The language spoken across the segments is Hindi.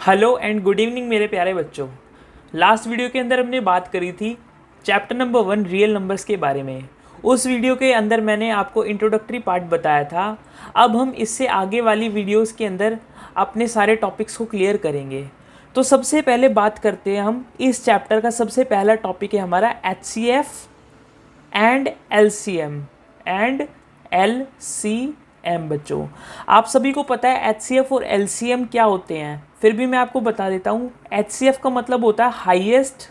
हेलो एंड गुड इवनिंग मेरे प्यारे बच्चों। लास्ट वीडियो के अंदर हमने बात करी थी चैप्टर नंबर 1 रियल नंबर्स के बारे में। उस वीडियो के अंदर मैंने आपको इंट्रोडक्टरी पार्ट बताया था। अब हम इससे आगे वाली वीडियोस के अंदर अपने सारे टॉपिक्स को क्लियर करेंगे। तो सबसे पहले बात करते हैं हम इस चैप्टर का सबसे पहला टॉपिक है हमारा HCF and LCM and LCM। बच्चों आप सभी को पता है HCF और LCM क्या होते हैं, फिर भी मैं आपको बता देता हूँ। HCF का मतलब होता है हाईएस्ट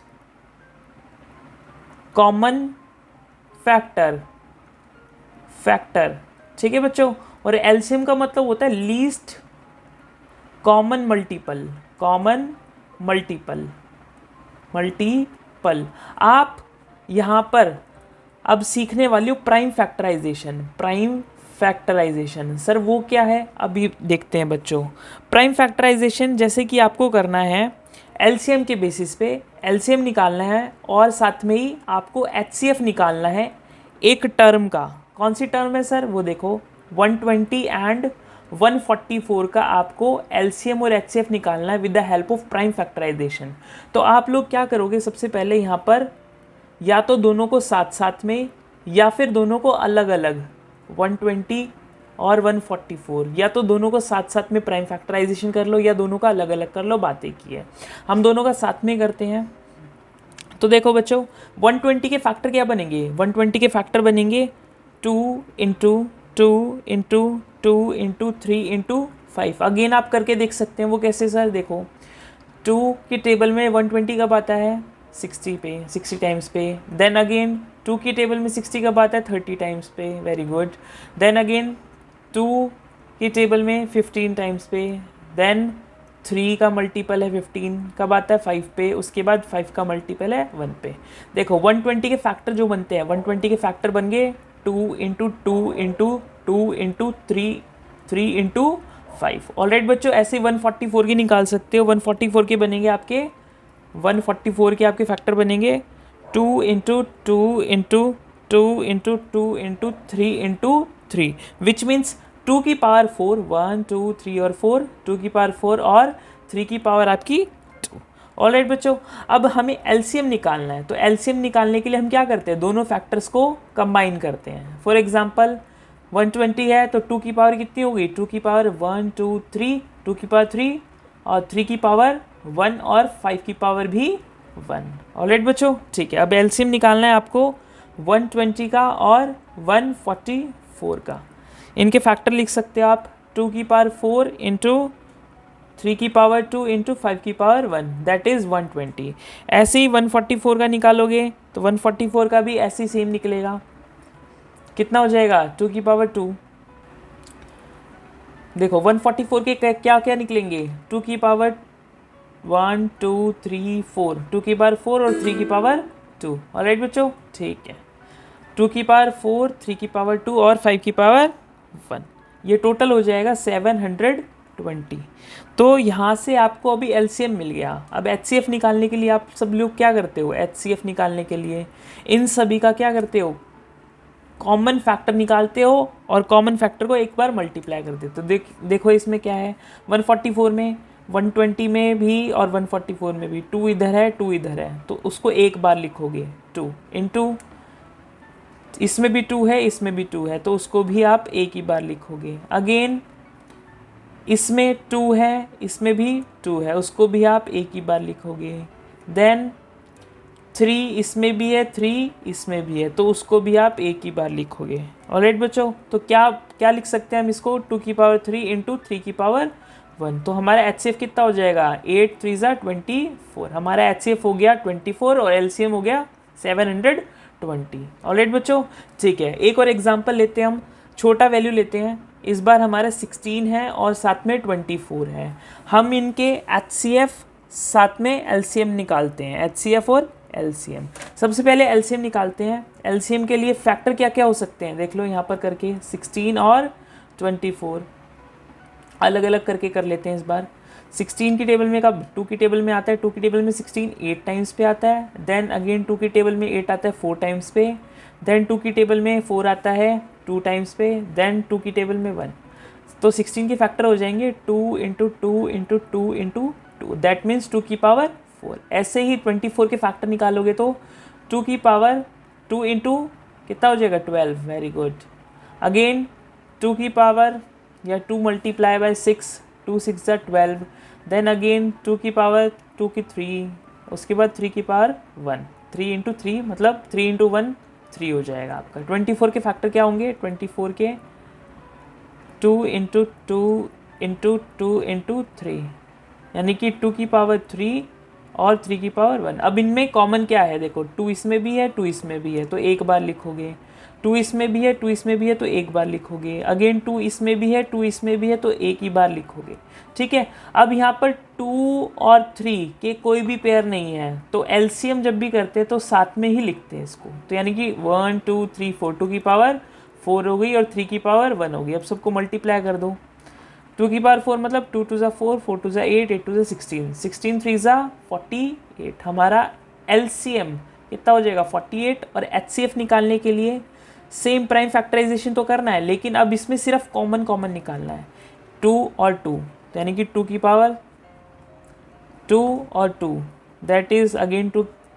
कॉमन फैक्टर, ठीक है बच्चों। और LCM का मतलब होता है लीस्ट कॉमन मल्टीपल। आप यहाँ पर अब सीखने वाली हो प्राइम फैक्टराइजेशन। सर वो क्या है, अभी देखते हैं बच्चों। प्राइम फैक्टराइजेशन जैसे कि आपको करना है LCM के बेसिस पे LCM निकालना है और साथ में ही आपको HCF निकालना है एक टर्म का। कौन सी टर्म है सर, वो देखो 120 एंड 144 का आपको LCM और HCF निकालना है with the help of prime factorisation. तो आप लोग क्या करोगे, सबसे पहले यहाँ पर या तो दोनों को साथ साथ में या फिर दोनों को अलग अलग 120 और 144, या तो दोनों को साथ साथ में प्राइम फैक्टराइजेशन कर लो या दोनों का अलग अलग कर लो। बातें की है, हम दोनों का साथ में करते हैं। तो देखो बच्चों 120 के फैक्टर क्या बनेंगे, 120 के फैक्टर बनेंगे 2 into 2 into 2 into 3 into 5। Again आप करके देख सकते हैं। वो कैसे सर, देखो 2 की टेबल में 120 कब आता है 60 टाइम्स पे। देन अगेन 2 की टेबल में 60 कब आता है 30 टाइम्स पे। Very good. देन अगेन 2 की टेबल में 15 टाइम्स पे। देन 3 का मल्टीपल है 15 कब आता है 5 पे। उसके बाद 5 का मल्टीपल है 1 पे। देखो 120 के फैक्टर जो बनते हैं, 120 के फैक्टर बन गए 2 into 2 into 2 into 3 into 5। Alright बच्चों, ऐसे 144 की निकाल सकते हो। 144 के बनेंगे आपके 144 के आपके फैक्टर बनेंगे 2 into 2 into 2 into 2 into 3 into 3, which means 2 की पावर 4, 1 2 3 और 4, 2 की पावर 4 और 3 की पावर आपकी 2। ऑलराइट बच्चों, अब हमें LCM निकालना है। तो LCM निकालने के लिए हम क्या करते हैं, दोनों फैक्टर्स को कंबाइन करते हैं। फॉर एग्जांपल 120 है तो 2 की पावर कितनी होगी, 2 की पावर 1 2 3, 2 की पावर 3 और 3 की पावर 1 और 5 की पावर भी 1। ऑलराइट बच्चों, ठीक है। अब LCM निकालना है आपको 120 का और 144 का। इनके फैक्टर लिख सकते हो आप 2 की पावर 4 इंटू 3 की पावर 2 इंटू 5 की पावर 1, दैट इज़ 120। ऐसे ही 144 का निकालोगे तो 144 का भी ऐसे ही सेम निकलेगा। कितना हो जाएगा 2 की पावर 2। देखो 144 के क्या क्या निकलेंगे, 2 की पावर 1 2 3 4, 2 की पावर 4 और 3 की पावर 2। ऑलराइट बच्चों, ठीक है। 2 की पावर 4, 3 की पावर 2 और 5 की पावर 1, ये टोटल हो जाएगा 720। तो यहाँ से आपको अभी LCM मिल गया। अब HCF निकालने के लिए आप सब लोग क्या करते हो, HCF निकालने के लिए इन सभी का क्या करते हो, कॉमन फैक्टर निकालते हो और कॉमन फैक्टर को एक बार मल्टीप्लाई कर देते हो। देखो इसमें क्या है, 144 में 120 में भी और 144 में भी 2 इधर है 2 इधर है, तो उसको एक बार लिखोगे 2 इंटू, इसमें भी 2 है इसमें भी 2 है तो उसको भी आप एक ही बार लिखोगे। अगेन इसमें 2 है इसमें भी 2 है, उसको भी आप एक ही बार लिखोगे। देन 3 इसमें भी है 3 इसमें भी है तो उसको भी आप एक ही बार लिखोगे। ऑलराइट बच्चों, तो क्या क्या लिख सकते हैं हम इसको, 2 की पावर 3 इंटू 3 की पावर 1। तो हमारा HCF कितना हो जाएगा, 8 3 24। हमारा HCF हो गया 24 और LCM हो गया 720। ऑलराइट बच्चों, ठीक है। एक और एग्जांपल लेते हैं हम, छोटा वैल्यू लेते हैं। इस बार हमारा 16 है और साथ में 24 है। हम इनके HCF साथ में LCM निकालते हैं, HCF और LCM। सबसे पहले LCM निकालते हैं। LCM के लिए फैक्टर क्या क्या हो सकते हैं, देख लो यहाँ पर करके 16 और 24 अलग अलग करके कर लेते हैं। इस बार 16 की टेबल में कब 2 की टेबल में आता है, 2 की टेबल में 16 8 टाइम्स पे आता है। देन अगेन 2 की टेबल में 8 आता है 4 टाइम्स पे। देन 2 की टेबल में 4 आता है 2 टाइम्स पे। देन 2 की टेबल में 1। तो 16 के फैक्टर हो जाएंगे 2 into 2 into 2 into 2। 2, that means 2 की पावर 4। ऐसे ही 24 के फैक्टर निकालोगे तो 2 की पावर 2 इंटू कितना हो जाएगा 12, वेरी गुड। अगेन 2 की पावर या 2 मल्टीप्लाई बाय 6, 2 6 ज़ा 12, देन अगेन 2 की पावर 2 की 3, उसके बाद 3 की पावर 1, 3 इंटू 3 मतलब 3 इंटू 1 3 हो जाएगा आपका। 24 के फैक्टर क्या होंगे, 24 के 2 इंटू 2 इंटू 2 इंटू 3, यानी कि 2 की पावर 3 और 3 की पावर 1। अब इनमें कॉमन क्या है, देखो 2 इसमें भी है 2 इसमें भी है तो एक बार लिखोगे, 2 इसमें भी है 2 इसमें भी है तो एक बार लिखोगे, अगेन 2 इसमें भी है 2 इसमें भी है तो एक ही बार लिखोगे, ठीक है। अब यहाँ पर 2 और 3 के कोई भी पेयर नहीं है तो एलसीएम जब भी करते हैं तो साथ में ही लिखते हैं इसको, तो यानी कि 1 2 3 4, 2 की पावर 4 हो गई और 3 की पावर 1 हो गई। अब सबको मल्टीप्लाई कर दो, 2 की पावर 4 मतलब 2 2 ज़ा 4, 4 2 ज़ा 8, 8 2 ज़ा 16, 16 3 ज़ा 48। हमारा एलसीएम कितना हो जाएगा 48। और एचसीएफ निकालने के लिए सेम प्राइम फैक्टराइजेशन तो करना है, लेकिन अब इसमें सिर्फ कॉमन निकालना है, 2 और 2, तो यानी कि 2 की पावर 2 और 2, दैट इज़ अगेन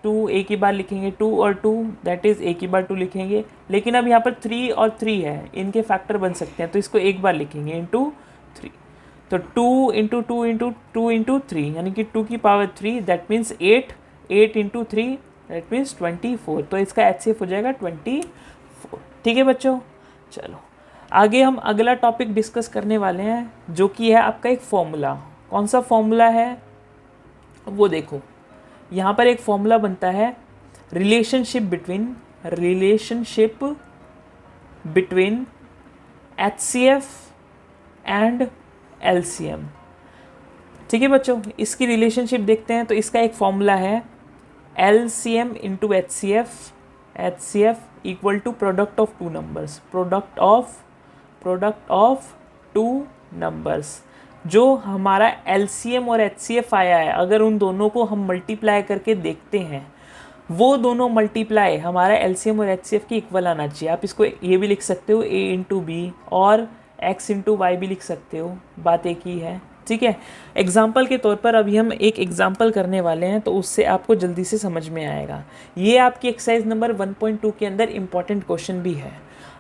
2 एक ही बार लिखेंगे, 2 और 2 दैट इज़ एक ही बार 2 लिखेंगे। लेकिन अब यहाँ पर 3 और 3 है, इनके फैक्टर बन सकते हैं तो इसको एक बार लिखेंगे इंटू 3, तो 2 इंटू 2 इंटू 2 इंटू 3 यानी कि 2 की power 3, that means 8, 8 into 3 that means 24, तो इसका एचसीएफ हो जाएगा 24। ठीक है बच्चों, चलो आगे हम अगला टॉपिक डिस्कस करने वाले हैं जो कि है आपका एक फॉर्मूला। कौन सा फॉर्मूला है वो देखो, यहाँ पर एक फॉर्मूला बनता है relationship between HCF and LCM. ठीक है बच्चों, इसकी रिलेशनशिप देखते हैं तो इसका एक फॉर्मूला है LCM into HCF, HCF equal to product of two numbers, product of two numbers. जो हमारा एलसीएम और एचसीएफ आया है, अगर उन दोनों को हम मल्टीप्लाई करके देखते हैं, वो दोनों मल्टीप्लाई हमारा एलसीएम और एचसीएफ की इक्वल आना चाहिए। आप इसको ये भी लिख सकते हो ए इंटू बी और एक्स इंटू वाई भी लिख सकते हो, बात एक ही है। ठीक है, एग्जाम्पल के तौर पर अभी हम एक एग्जाम्पल करने वाले हैं तो उससे आपको जल्दी से समझ में आएगा। ये आपकी एक्सरसाइज नंबर 1.2 के अंदर इम्पॉर्टेंट क्वेश्चन भी है।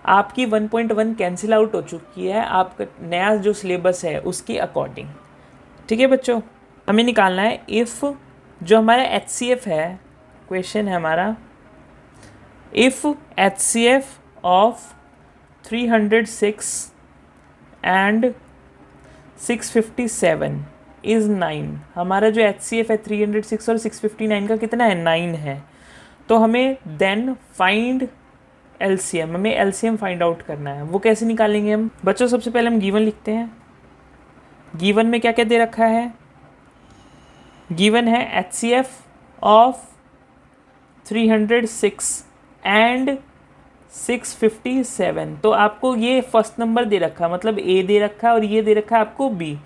आपकी 1.1 कैंसिल आउट हो चुकी है आपका नया जो सिलेबस है उसके अकॉर्डिंग। ठीक है बच्चों, हमें निकालना है इफ़ जो हमारा एचसीएफ है, क्वेश्चन है हमारा if HCF of 306 and 657 is 9। हमारा जो एचसीएफ है 306 और 659 का कितना है 9 है, तो हमें देन फाइंड एलसीएम, हमें एलसीएम फाइंड आउट करना है। वो कैसे निकालेंगे हम बच्चों, सबसे पहले हम गिवन लिखते हैं। गिवन में क्या क्या दे रखा है, गिवन है एचसीएफ ऑफ 306 एंड 657, तो आपको ये फर्स्ट नंबर दे रखा है, मतलब ए दे रखा है और ये दे रखा है आपको बी।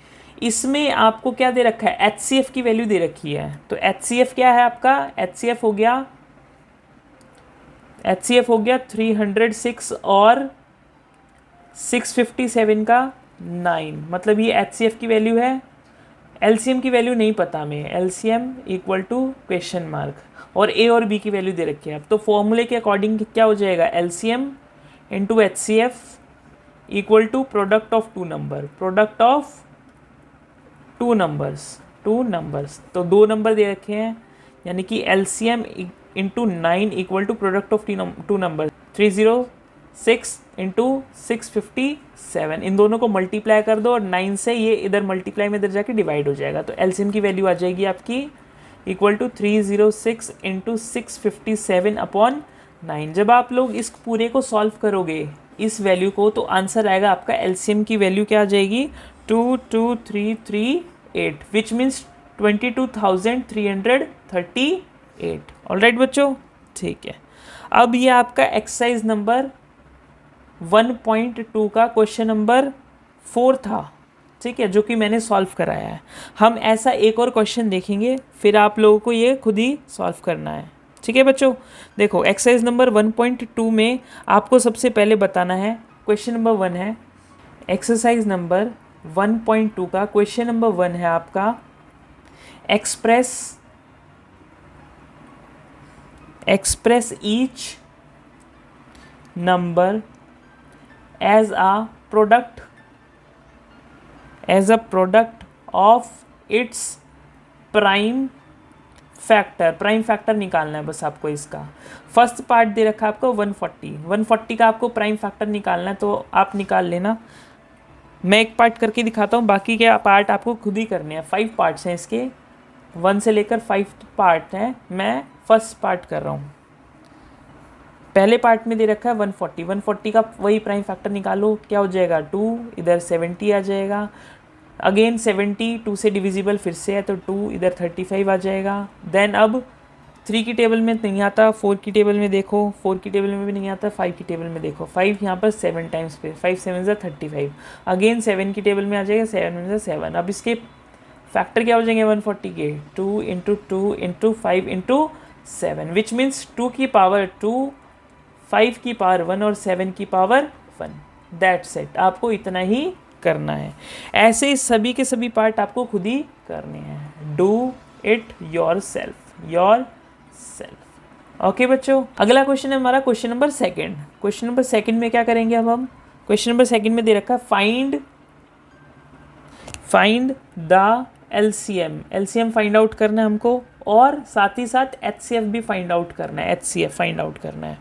इसमें आपको क्या दे रखा है, एचसीएफ की वैल्यू दे रखी है। तो एचसीएफ क्या है आपका, एचसीएफ हो गया 306 और 657 का 9, मतलब ये एचसीएफ की वैल्यू है। एलसीएम की वैल्यू नहीं पता हमें, LCM equal to question mark, और ए और बी की वैल्यू दे रखी है। अब तो फॉर्मूले के अकॉर्डिंग क्या हो जाएगा, LCM into HCF equal to product of two number, product of two numbers. तो दो नंबर दे रखे हैं, यानी कि LCM into 9 equal to product of two number 306 into 657। इन दोनों को मल्टीप्लाई कर दो और 9 से ये इधर मल्टीप्लाई में इधर जाके डिवाइड हो जाएगा, तो एलसीएम की वैल्यू आ जाएगी आपकी इक्वल टू 306 इंटू 657 अपॉन 9। जब आप लोग इस पूरे को सॉल्व करोगे इस वैल्यू को, तो आंसर आएगा आपका एलसीएम की वैल्यू क्या आ जाएगी 22338, विच मीन्स 22,338। ऑलराइट बच्चों, ठीक है। अब ये आपका एक्सरसाइज नंबर 1.2 का क्वेश्चन नंबर 4 था, ठीक है, जो कि मैंने सॉल्व कराया है। हम ऐसा एक और क्वेश्चन देखेंगे, फिर आप लोगों को ये खुद ही सॉल्व करना है। ठीक है बच्चों, देखो एक्सरसाइज नंबर 1.2 में आपको सबसे पहले बताना है, क्वेश्चन नंबर 1 है, एक्सरसाइज नंबर 1.2 का क्वेश्चन नंबर 1 है आपका, express each number as a product of its prime factor. Prime factor निकालना है बस आपको. इसका फर्स्ट पार्ट दे रखा है आपको 140 का आपको प्राइम फैक्टर निकालना है, तो आप निकाल लेना. मैं एक पार्ट करके दिखाता हूँ, बाकी के पार्ट आपको खुद ही करने हैं. 5 पार्ट्स हैं इसके, 1 से लेकर 5 पार्ट हैं. मैं फर्स्ट पार्ट कर रहा हूँ. पहले पार्ट में दे रखा है 140 का वही प्राइम फैक्टर निकालो. क्या हो जाएगा 2, इधर 70 आ जाएगा. अगेन 70 2 से डिविजिबल फिर से है तो 2, इधर 35 आ जाएगा. देन अब 3 की टेबल में नहीं आता, 4 की टेबल में देखो, 4 की टेबल में भी नहीं आता, 5 की टेबल में देखो. 5 यहाँ पर 7 टाइम्स पे, 5 7 ज़ा 35. अगेन 7 की टेबल में आ जाएगा, 7 ज़ा 7. अब इसके फैक्टर क्या हो जाएंगे 140 के, 2 into 2 into 5 into 7, which means 2 की पावर 2, 5 की पावर 1 और 7 की पावर 1. That's it. आपको इतना ही करना है. ऐसे ही सभी के सभी पार्ट आपको खुद ही करने हैं. Do it your self. Okay बच्चों, अगला क्वेश्चन है हमारा question number second. Question number second में क्या करेंगे अब हम. क्वेश्चन नंबर सेकंड में दे रखा है find the LCM find out करना है हमको, और साथ ही साथ एचसीएफ भी फाइंड आउट करना है. एचसीएफ फाइंड आउट करना है.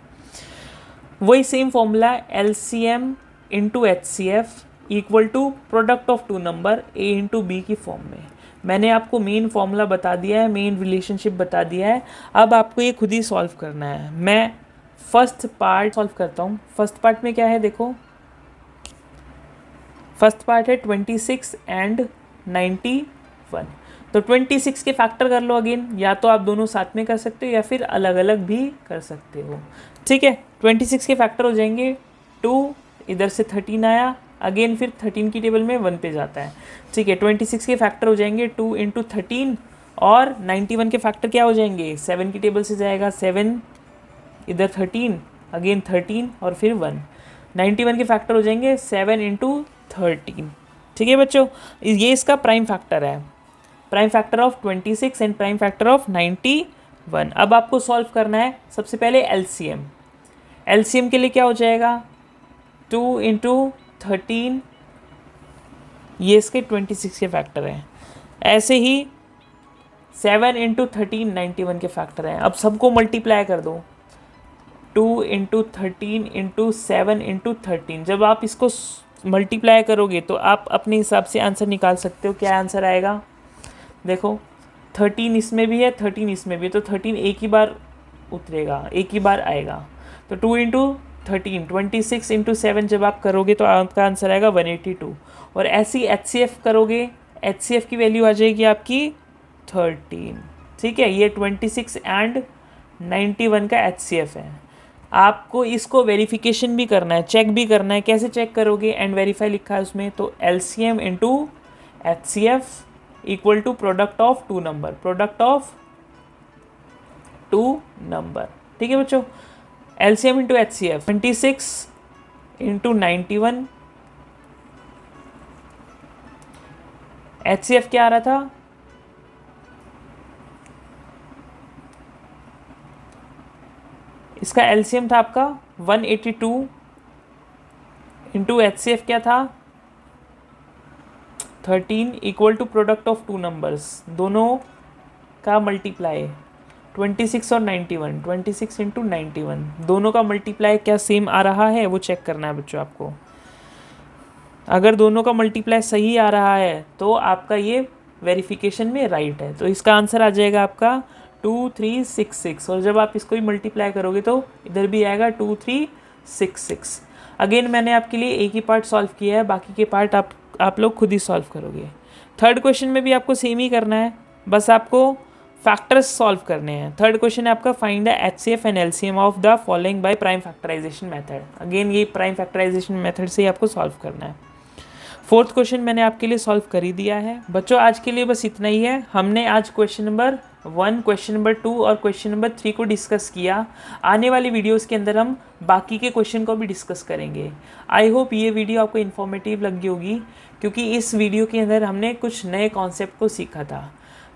वही same formula LCM into HCF equal to product of two number A into B की फॉर्म में. मैंने आपको मेन फॉर्मूला बता दिया है, मेन रिलेशनशिप बता दिया है. अब आपको ये खुद ही सॉल्व करना है. मैं फर्स्ट पार्ट सॉल्व करता हूँ. फर्स्ट पार्ट में क्या है देखो. फर्स्ट पार्ट है 26 एंड 91. तो 26 के फैक्टर कर लो अगेन. या तो आप दोनों साथ में कर सकते हो या फिर अलग अलग भी कर सकते हो. ठीक है, 26 के फैक्टर हो जाएंगे 2, इधर से 13 आया, अगेन फिर 13 की टेबल में 1 पे जाता है. ठीक है, 26 के फैक्टर हो जाएंगे 2 इंटू 13, और 91 के फैक्टर क्या हो जाएंगे 7 की टेबल से जाएगा 7, इधर 13, अगेन 13 और फिर 1. 91 के फैक्टर हो जाएंगे 7 इंटू 13. ठीक है बच्चों, ये इसका प्राइम फैक्टर है. Prime factor of 26 and prime factor of 91. अब आपको सॉल्व करना है सबसे पहले एलसीएम. एलसीएम के लिए क्या हो जाएगा 2 इंटू 13, ये इसके 26 के फैक्टर हैं. ऐसे ही 7 इंटू 13 91 के फैक्टर हैं. अब सबको मल्टीप्लाई कर दो. 2 इंटू 13 इंटू 7 इंटू 13. जब आप इसको मल्टीप्लाई करोगे तो आप अपने हिसाब से आंसर निकाल सकते हो. क्या आंसर आएगा देखो, 13 इसमें भी है, 13 इसमें भी है, तो 13 एक ही बार उतरेगा, एक ही बार आएगा. तो 2 इंटू 13 26 इंटू 7 जब आप करोगे तो आपका आंसर आएगा 182. और ऐसी एचसीएफ करोगे, एचसीएफ की वैल्यू आ जाएगी आपकी 13. ठीक है, ये 26 एंड 91 का एचसीएफ है. आपको इसको वेरिफिकेशन भी करना है, चेक भी करना है. कैसे चेक करोगे, एंड वेरीफाई लिखा है उसमें. तो LCM into HCF equal to product of two number. ठीक है बच्चों, LCM into HCF 26 into 91. HCF क्या आ रहा था इसका एलसीएम था आपका 182 इंटू एचसीएफ क्या था 13 equal to product of two numbers, दोनों का मल्टीप्लाई 26 और 91. 26 इंटू 91 दोनों का मल्टीप्लाई क्या सेम आ रहा है वो चेक करना है बच्चों आपको. अगर दोनों का मल्टीप्लाई सही आ रहा है तो आपका ये वेरिफिकेशन में राइट है. तो इसका आंसर आ जाएगा आपका 2366. और जब आप इसको ही मल्टीप्लाई करोगे तो इधर भी आएगा 2366. अगेन मैंने आपके लिए एक ही पार्ट सॉल्व किया है, बाकी के पार्ट आप लोग खुद ही सॉल्व करोगे. थर्ड क्वेश्चन में भी आपको सेम ही करना है, बस आपको फैक्टर्स सॉल्व करने हैं. थर्ड क्वेश्चन है आपका find the HCF and LCM of the following by prime factorisation method. Again ये प्राइम फैक्टराइजेशन मेथड से ही आपको सॉल्व करना है. फोर्थ क्वेश्चन मैंने आपके लिए सॉल्व कर ही दिया है बच्चों. आज के लिए बस इतना ही है. हमने आज क्वेश्चन नंबर 1, क्वेश्चन नंबर 2 और क्वेश्चन नंबर 3 को डिस्कस किया. आने वाली वीडियोस के अंदर हम बाकी के क्वेश्चन को भी डिस्कस करेंगे. आई होप ये वीडियो आपको इन्फॉर्मेटिव लगी होगी, क्योंकि इस वीडियो के अंदर हमने कुछ नए कॉन्सेप्ट को सीखा था.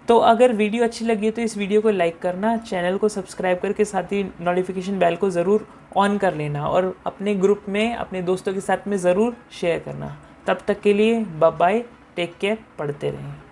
तो अगर वीडियो अच्छी लगी तो इस वीडियो को लाइक करना, चैनल को सब्सक्राइब करके साथ ही नोटिफिकेशन बेल को ज़रूर ऑन कर लेना और अपने ग्रुप में अपने दोस्तों के साथ में ज़रूर शेयर करना। तब तक के लिए बाय बाय, टेक केयर, पढ़ते रहें।